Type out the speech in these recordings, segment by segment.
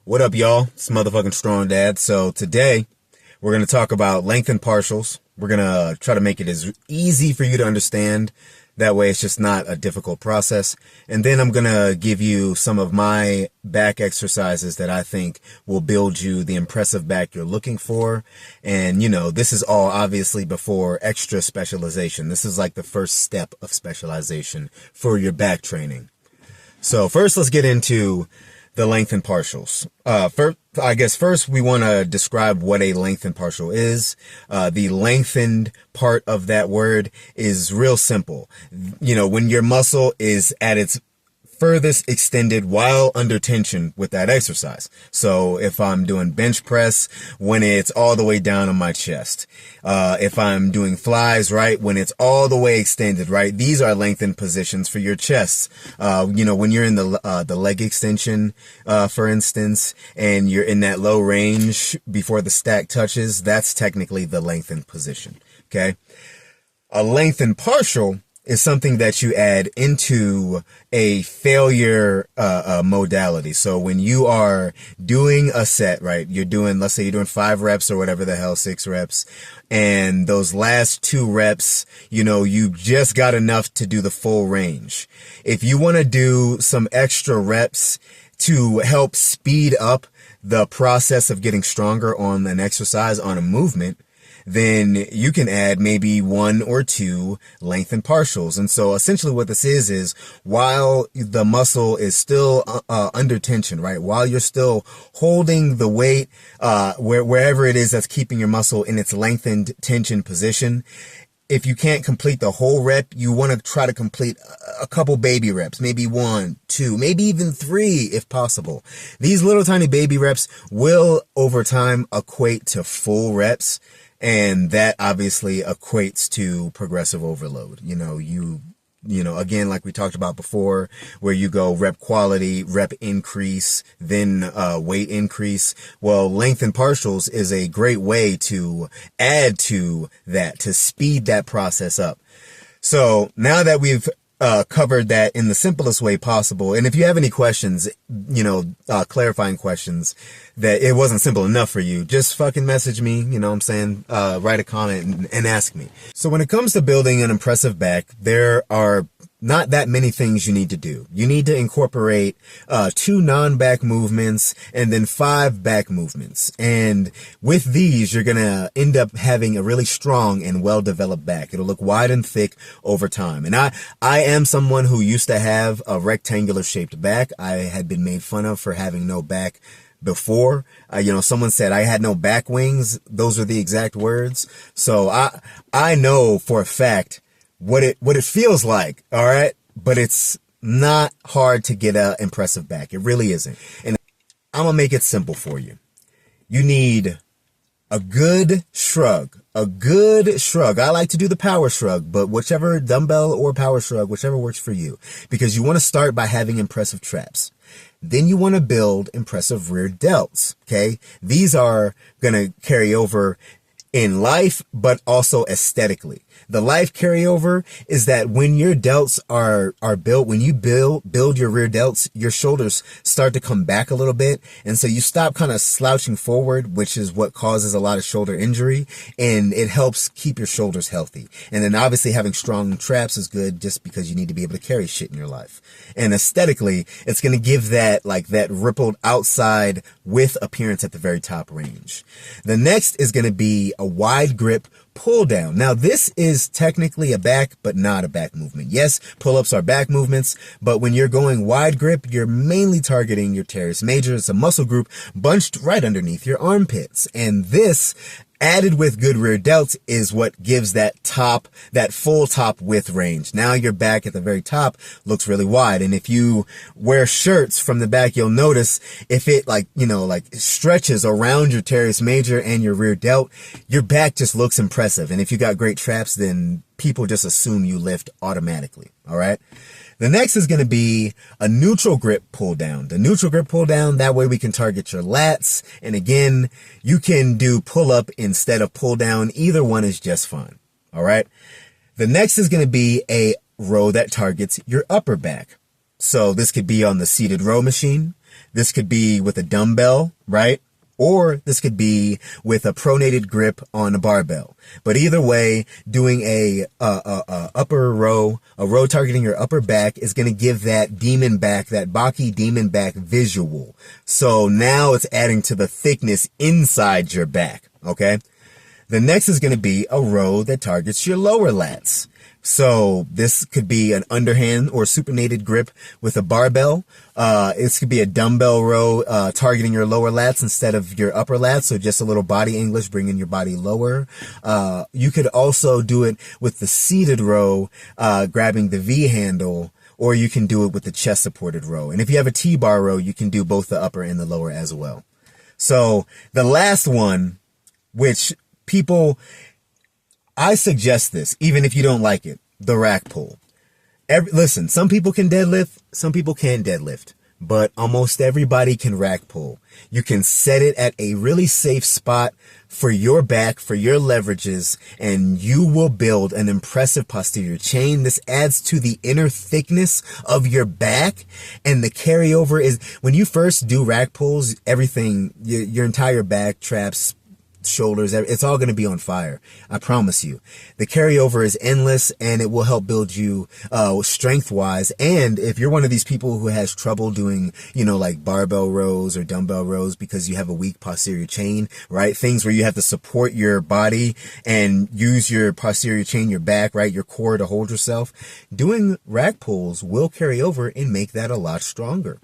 What up, y'all? It's motherfucking Strong Dad. So today, we're going to talk about lengthened partials. We're going to try to make it as easy for you to understand. That way, it's just not a difficult process. And then I'm going to give you some of my back exercises that I think will build you the impressive back you're looking for. And, you know, this is all obviously before extra specialization. This is like the first step of specialization for your back training. So first, let's get into the lengthened partials. First we want to describe what a lengthened partial is. The lengthened part of that word is real simple. You know, when your muscle is at its furthest extended while under tension with that exercise. So if I'm doing bench press, when it's all the way down on my chest. If I'm doing flies, right, when it's all the way extended, right, these are lengthened positions for your chest. You know, when you're in the leg extension, for instance, and you're in that low range before the stack touches, that's technically the lengthened position. Okay. A lengthened partial is something that you add into a failure modality. So when you are doing a set, right, you're doing, let's say you're doing 5 reps or whatever the hell, 6 reps, and those last 2 reps, you know, you just got enough to do the full range. If you want to do some extra reps to help speed up the process of getting stronger on an exercise, on a movement, then you can add maybe 1 or 2 lengthened partials. And so essentially what this is while the muscle is still under tension, right? While you're still holding the weight, wherever it is that's keeping your muscle in its lengthened tension position, if you can't complete the whole rep, you want to try to complete a couple baby reps, maybe 1, 2, maybe even 3 if possible. These little tiny baby reps will over time equate to full reps. And that obviously equates to progressive overload. You know, again, like we talked about before, where you go rep quality, rep increase, then weight increase. Well, lengthened partials is a great way to add to that, to speed that process up. So now that we've covered that in the simplest way possible. And if you have any questions, you know, clarifying questions that it wasn't simple enough for you, just fucking message me, you know what I'm saying? Write a comment and ask me. So when it comes to building an impressive back, there are not that many things you need to do. You need to incorporate 2 non-back movements and then 5 back movements. And with these, you're going to end up having a really strong and well-developed back. It'll look wide and thick over time. And I am someone who used to have a rectangular shaped back. I had been made fun of for having no back before. You know, someone said I had no back wings. Those are the exact words. So I know for a fact what it feels like, all right? But it's not hard to get an impressive back. It really isn't. And I'm going to make it simple for you. You need a good shrug. A good shrug. I like to do the power shrug, but whichever dumbbell or power shrug, whichever works for you. Because you want to start by having impressive traps. Then you want to build impressive rear delts, okay? These are going to carry over in life, but also aesthetically. The life carryover is that when your delts are built, when you build your rear delts, your shoulders start to come back a little bit. And so you stop kind of slouching forward, which is what causes a lot of shoulder injury. And it helps keep your shoulders healthy. And then obviously having strong traps is good just because you need to be able to carry shit in your life. And aesthetically, it's going to give that like that rippled outside width appearance at the very top range. The next is going to be a wide grip pull down. Now, this is technically a back, but not a back movement. Yes, pull-ups are back movements, but when you're going wide grip, you're mainly targeting your teres major. It's a muscle group bunched right underneath your armpits. And this, added with good rear delts, is what gives that full top width range. Now your back at the very top looks really wide. And if you wear shirts from the back, you'll notice if it stretches around your teres major and your rear delt, your back just looks impressive. And if you got great traps, then people just assume you lift automatically. All right. The next is going to be a neutral grip pull down. The neutral grip pull down, that way we can target your lats. And again, you can do pull up instead of pull down. Either one is just fine. All right. The next is going to be a row that targets your upper back. So this could be on the seated row machine. This could be with a dumbbell, right? Or this could be with a pronated grip on a barbell. But either way, doing a upper row, a row targeting your upper back is going to give that demon back, that Baki demon back visual. So now it's adding to the thickness inside your back, okay? The next is going to be a row that targets your lower lats. So this could be an underhand or supinated grip with a barbell. This could be a dumbbell row targeting your lower lats instead of your upper lats. So just a little body English, bringing your body lower. You could also do it with the seated row, grabbing the V handle, or you can do it with the chest supported row. And if you have a T-bar row, you can do both the upper and the lower as well. So the last one, which I suggest this, even if you don't like it, the rack pull. Listen, some people can deadlift, some people can't deadlift, but almost everybody can rack pull. You can set it at a really safe spot for your back, for your leverages, and you will build an impressive posterior chain. This adds to the inner thickness of your back, and the carryover is, when you first do rack pulls, everything, your entire back, traps, shoulders, it's all going to be on fire. I promise you. The carryover is endless, and it will help build you strength wise. And if you're one of these people who has trouble doing, like barbell rows or dumbbell rows because you have a weak posterior chain, right? Things where you have to support your body and use your posterior chain, your back, right? Your core to hold yourself. Doing rack pulls will carry over and make that a lot stronger.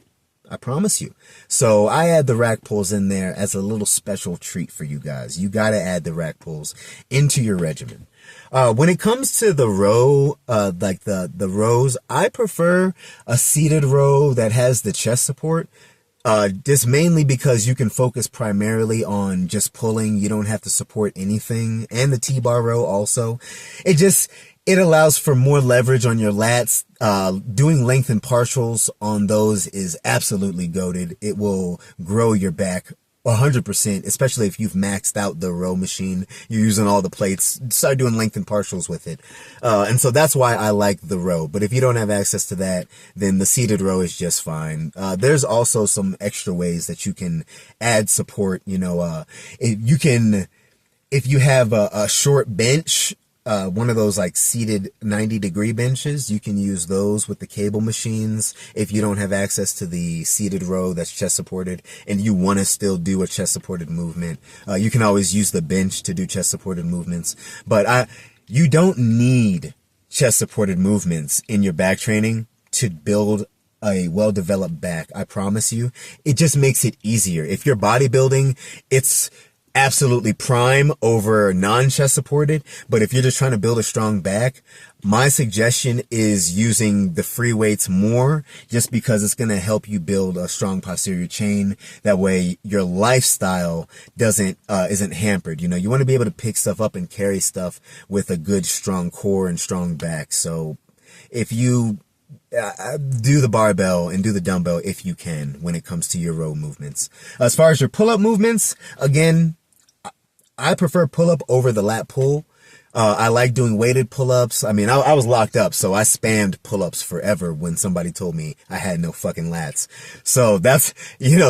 I promise you. So I add the rack pulls in there as a little special treat for you guys. You got to add the rack pulls into your regimen. When it comes to the row, like the rows, I prefer a seated row that has the chest support. Just mainly because you can focus primarily on just pulling. You don't have to support anything. And the T-bar row also. It allows for more leverage on your lats. Doing lengthened partials on those is absolutely goated. It will grow your back 100%, especially if you've maxed out the row machine. You're using all the plates. Start doing lengthened partials with it. And so that's why I like the row. But if you don't have access to that, then the seated row is just fine. There's also some extra ways that you can add support. If you have a short bench, one of those like seated 90-degree benches, you can use those with the cable machines. If you don't have access to the seated row that's chest supported and you want to still do a chest supported movement, you can always use the bench to do chest supported movements. But you don't need chest supported movements in your back training to build a well-developed back. I promise you, it just makes it easier. If you're bodybuilding, it's absolutely prime over non-chest supported. But if you're just trying to build a strong back, my suggestion is using the free weights more, just because it's going to help you build a strong posterior chain. That way your lifestyle isn't hampered. You want to be able to pick stuff up and carry stuff with a good strong core and strong back. So if you do the barbell and do the dumbbell if you can when it comes to your row movements. As far as your pull-up movements, again, I prefer pull-up over the lat pull. I like doing weighted pull-ups. I mean, I was locked up, so I spammed pull-ups forever when somebody told me I had no fucking lats. So that's,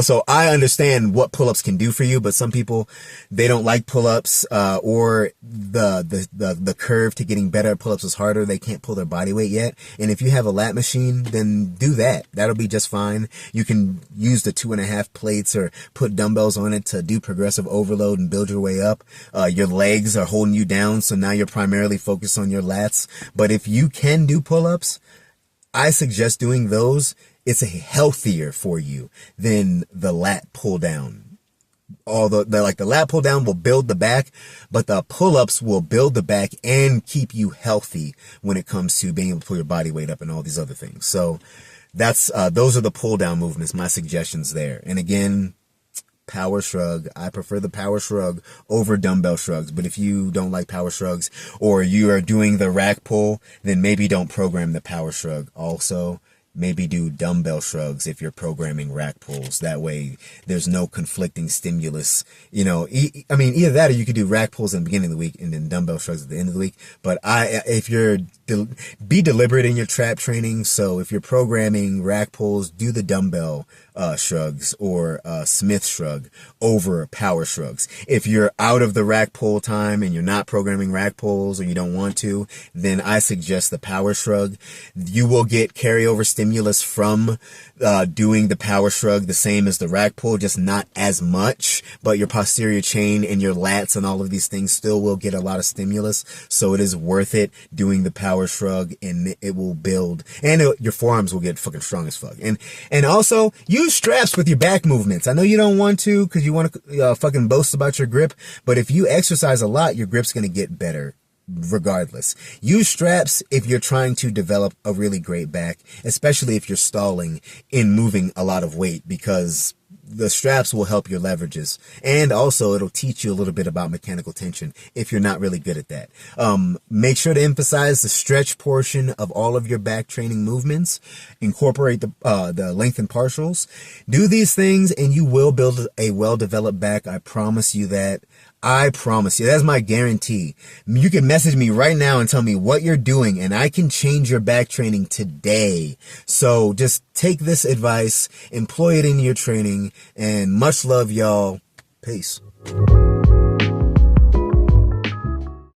so I understand what pull-ups can do for you, but some people, they don't like pull-ups, or the curve to getting better at pull-ups is harder. They can't pull their body weight yet. And if you have a lat machine, then do that. That'll be just fine. You can use the 2.5 plates or put dumbbells on it to do progressive overload and build your way up. Your legs are holding you down, so now you're primarily focused on your lats. But if you can do pull-ups, I suggest doing those. It's healthier for you than the lat pull down. The lat pull down will build the back, but the pull-ups will build the back and keep you healthy when it comes to being able to pull your body weight up and all these other things. So those are the pull down movements, my suggestions there. And again, power shrug. I prefer the power shrug over dumbbell shrugs. But if you don't like power shrugs, or you are doing the rack pull, then maybe don't program the power shrug. Also, maybe do dumbbell shrugs if you're programming rack pulls. That way there's no conflicting stimulus. Either that, or you could do rack pulls in the beginning of the week and then dumbbell shrugs at the end of the week. But if you're be deliberate in your trap training. So if you're programming rack pulls, do the dumbbell shrugs or Smith shrug over power shrugs. If you're out of the rack pull time and you're not programming rack pulls or you don't want to, then I suggest the power shrug. You will get carryover stimulus from doing the power shrug the same as the rack pull, just not as much, but your posterior chain and your lats and all of these things still will get a lot of stimulus. So it is worth it doing the power shrug, and it will build, and your forearms will get fucking strong as fuck. And also use straps with your back movements. I know you don't want to because you want to fucking boast about your grip, but if you exercise a lot, your grip's going to get better regardless. Use straps if you're trying to develop a really great back, especially if you're stalling in moving a lot of weight, because the straps will help your leverages, and also it'll teach you a little bit about mechanical tension if you're not really good at that. Make sure to emphasize the stretch portion of all of your back training movements. Incorporate the lengthened partials. Do these things and you will build a well-developed back. I promise you that. I promise you. That's my guarantee. You can message me right now and tell me what you're doing, and I can change your back training today. So just take this advice, employ it in your training, and much love, y'all. Peace.